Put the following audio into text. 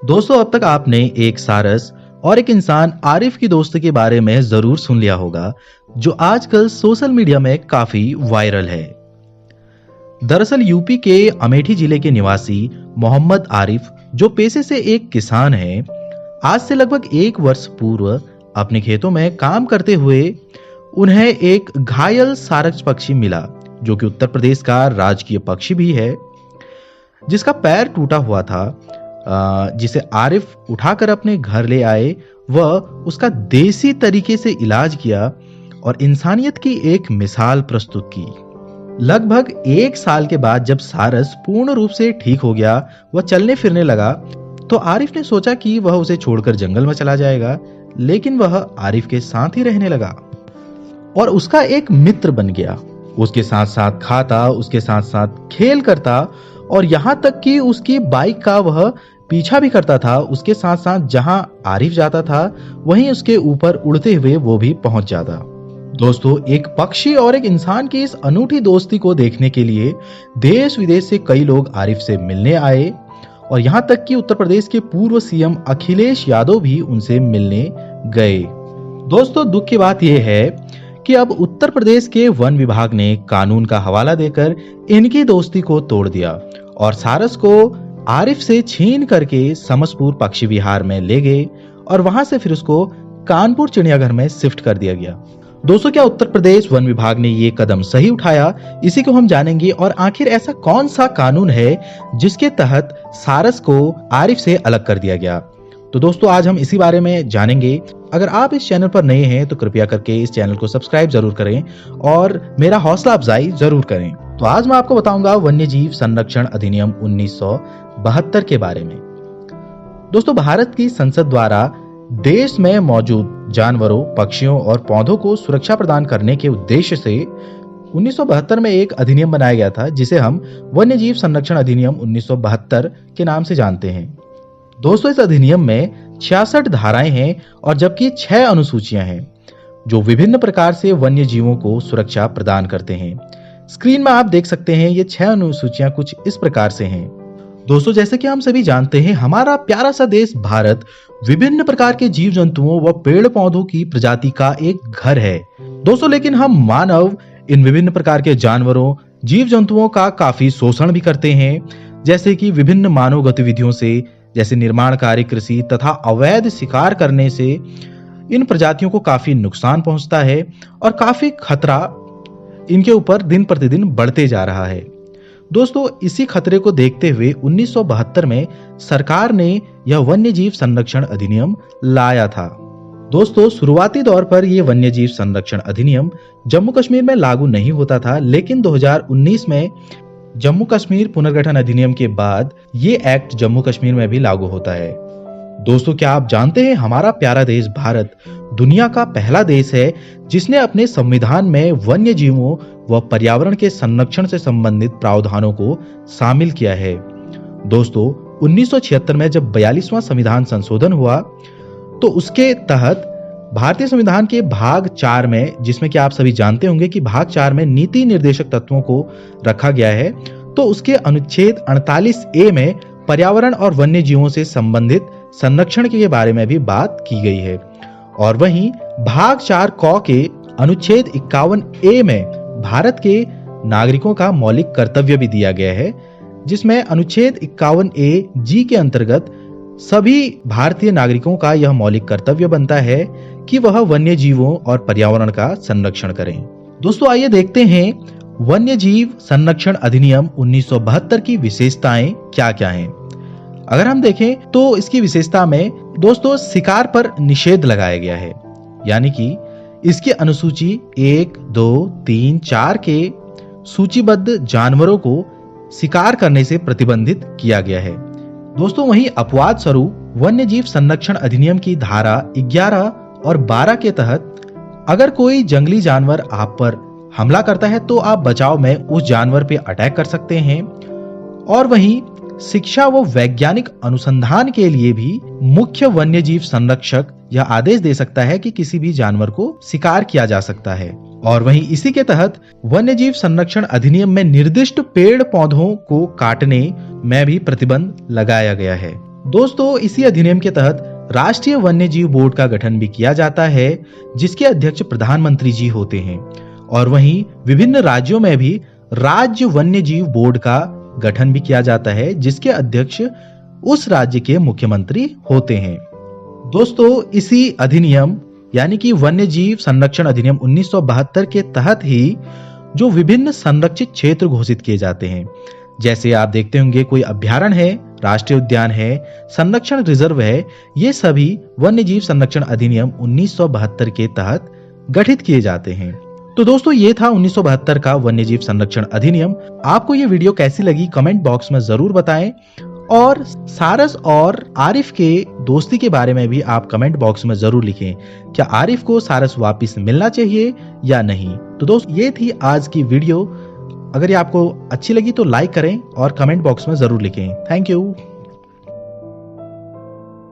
दोस्तों, अब तक आपने एक सारस और एक इंसान आरिफ की दोस्ती के बारे में जरूर सुन लिया होगा, जो आजकल सोशल मीडिया में काफी वायरल है। दरअसल यूपी के अमेठी जिले के निवासी मोहम्मद आरिफ, जो पेशे से एक किसान हैं, आज से लगभग 1 वर्ष पूर्व अपने खेतों में काम करते हुए उन्हें एक घायल सारस पक्षी मिला, जो कि उत्तर प्रदेश का राजकीय पक्षी भी है, जिसका पैर टूटा हुआ था, जिसे आरिफ उठाकर अपने घर ले आए। वह उसका देसी तरीके से इलाज किया और इंसानियत की एक मिसाल प्रस्तुत की। लगभग 1 साल के बाद जब सारस पूर्ण रूप से ठीक हो गया, वह चलने फिरने लगा, तो आरिफ ने सोचा कि वह उसे छोड़कर जंगल में चला जाएगा, लेकिन वह आरिफ के साथ ही रहने लगा और उसका एक मित्र बन गया। उसके साथ साथ खाता, उसके साथ साथ खेल करता और यहाँ तक कि उसकी बाइक का वह पीछा भी करता था। उसके साथ साथ जहां आरिफ जाता था, वहीं उसके ऊपर उड़ते हुए वो भी पहुंच जाता। दोस्तों, एक पक्षी और एक इंसान की इस अनूठी दोस्ती को देखने के लिए देश विदेश से कई लोग आरिफ से मिलने आए और यहां तक कि उत्तर प्रदेश के पूर्व सीएम अखिलेश यादव भी उनसे मिलने गए। दोस्तों, दुख की बात यह है कि अब उत्तर प्रदेश के वन विभाग ने कानून का हवाला देकर इनकी दोस्ती को तोड़ दिया और सारस को आरिफ से छीन करके समसपुर पक्षी विहार में ले गए और वहां से फिर उसको कानपुर चिड़ियाघर में शिफ्ट कर दिया गया। दोस्तों, क्या उत्तर प्रदेश वन विभाग ने ये कदम सही उठाया? इसी को हम जानेंगे। और आखिर ऐसा कौन सा कानून है जिसके तहत सारस को आरिफ से अलग कर दिया गया? तो दोस्तों, आज हम इसी बारे में जानेंगे। अगर आप इस चैनल पर नए हैं तो कृपया करके इस चैनल को सब्सक्राइब जरूर करें और मेरा हौसला अफजाई जरूर करें। तो आज मैं आपको बताऊंगा वन्य जीव संरक्षण अधिनियम 1972 के बारे में। दोस्तों, भारत की संसद द्वारा देश में मौजूद जानवरों, पक्षियों और पौधों को सुरक्षा प्रदान करने के उद्देश्य से 1972 में एक अधिनियम बनाया गया था, जिसे हम वन्य जीव संरक्षण अधिनियम 1972 के नाम से जानते हैं। दोस्तों, इस अधिनियम में 66 धाराएं हैं और जबकि 6 अनुसूचियां हैं, जो विभिन्न प्रकार से वन्य जीवों को सुरक्षा प्रदान करते हैं। स्क्रीन में आप देख सकते हैं, ये 6 अनुसूचियां कुछ इस प्रकार से हैं। दोस्तों, जैसे कि हम सभी जानते हैं, हमारा प्यारा सा देश भारत विभिन्न प्रकार के जीव जंतुओं व पेड़ पौधों की प्रजाति का एक घर है। दोस्तों, लेकिन हम मानव इन विभिन्न प्रकार के जानवरों, जीव जंतुओं का काफी शोषण भी करते हैं, जैसे कि विभिन्न मानव गतिविधियों से, जैसे निर्माण कार्य, कृषि तथा अवैध शिकार करने से इन प्रजातियों को काफी नुकसान पहुंचता है और काफी खतरा इनके ऊपर दिन प्रतिदिन बढ़ते जा रहा है। दोस्तों, इसी खतरे को देखते हुए 1972 में सरकार ने यह वन्य जीव संरक्षण अधिनियम लाया था। दोस्तों, शुरुआती दौर पर यह वन्य जीव संरक्षण अधिनियम जम्मू कश्मीर में लागू नहीं होता था, लेकिन 2019 में जम्मू कश्मीर पुनर्गठन अधिनियम के बाद ये एक्ट जम्मू कश्मीर में भी लागू होता है। दोस्तों, क्या आप जानते हैं, हमारा प्यारा देश भारत दुनिया का पहला देश है जिसने अपने संविधान में वन्य जीवों व पर्यावरण के संरक्षण से संबंधित प्रावधानों को शामिल किया है। दोस्तों, 1976 में जब 42वां संविधान संशोधन हुआ, तो उसके तहत भारतीय संविधान के भाग 4 में, जिसमें कि आप सभी जानते होंगे कि भाग 4 में नीति निर्देशक तत्वों को रखा गया है, तो उसके अनुच्छेद 48A में पर्यावरण और वन्य जीवों से संबंधित संरक्षण के बारे में भी बात की गई है। और वहीं भाग 4 क के अनुच्छेद 51A में भारत के नागरिकों का मौलिक कर्तव्य भी दिया गया है, जिसमें अनुच्छेद 51A G के अंतर्गत सभी भारतीय नागरिकों का यह मौलिक कर्तव्य बनता है कि वह वन्य जीवों और पर्यावरण का संरक्षण करें। दोस्तों, आइए देखते हैं वन्य जीव संरक्षण अधिनियम 1972 की विशेषताएं क्या क्या हैं। अगर हम देखें तो इसकी विशेषता में दोस्तों शिकार पर निषेध लगाया गया है, यानी कि इसकी अनुसूची 1, 2, 3, 4 के सूचीबद्ध जानवरों को शिकार करने से प्रतिबंधित किया गया है। दोस्तों, वहीं अपवाद स्वरूप वन्य जीव संरक्षण अधिनियम की धारा 11 और 12 के तहत अगर कोई जंगली जानवर आप पर हमला करता है तो आप बचाव में उस जानवर पे अटैक कर सकते हैं। और वहीं शिक्षा व वैज्ञानिक अनुसंधान के लिए भी मुख्य वन्य जीव संरक्षक यह आदेश दे सकता है कि किसी भी जानवर को शिकार किया जा सकता है। और वहीं इसी के तहत वन्य जीव संरक्षण अधिनियम में निर्दिष्ट पेड़ पौधों को काटने में भी प्रतिबंध लगाया गया है। दोस्तों, इसी अधिनियम के तहत राष्ट्रीय वन्य जीव बोर्ड का गठन भी किया जाता है, जिसके अध्यक्ष प्रधानमंत्री जी होते हैं। और वहीं विभिन्न राज्यों में भी राज्य वन्य जीव बोर्ड का गठन भी किया जाता है, जिसके अध्यक्ष उस राज्य के मुख्यमंत्री होते हैं। दोस्तों, इसी अधिनियम यानी कि वन्य जीव संरक्षण अधिनियम 1972 के तहत ही जो विभिन्न संरक्षित क्षेत्र घोषित किए जाते हैं, जैसे आप देखते होंगे कोई अभ्यारण्य है, राष्ट्रीय उद्यान है, संरक्षण रिजर्व है, ये सभी वन्य जीव संरक्षण अधिनियम 1972 के तहत गठित किए जाते हैं। तो दोस्तों, ये था 1972 का वन्य जीव संरक्षण अधिनियम। आपको ये वीडियो कैसी लगी कमेंट बॉक्स में जरूर बताएं, और सारस और आरिफ के दोस्ती के बारे में भी आप कमेंट बॉक्स में जरूर लिखें। क्या आरिफ को सारस वापस मिलना चाहिए या नहीं? तो दोस्त, ये थी आज की वीडियो। अगर ये आपको अच्छी लगी तो लाइक करें और कमेंट बॉक्स में जरूर लिखें। Thank you.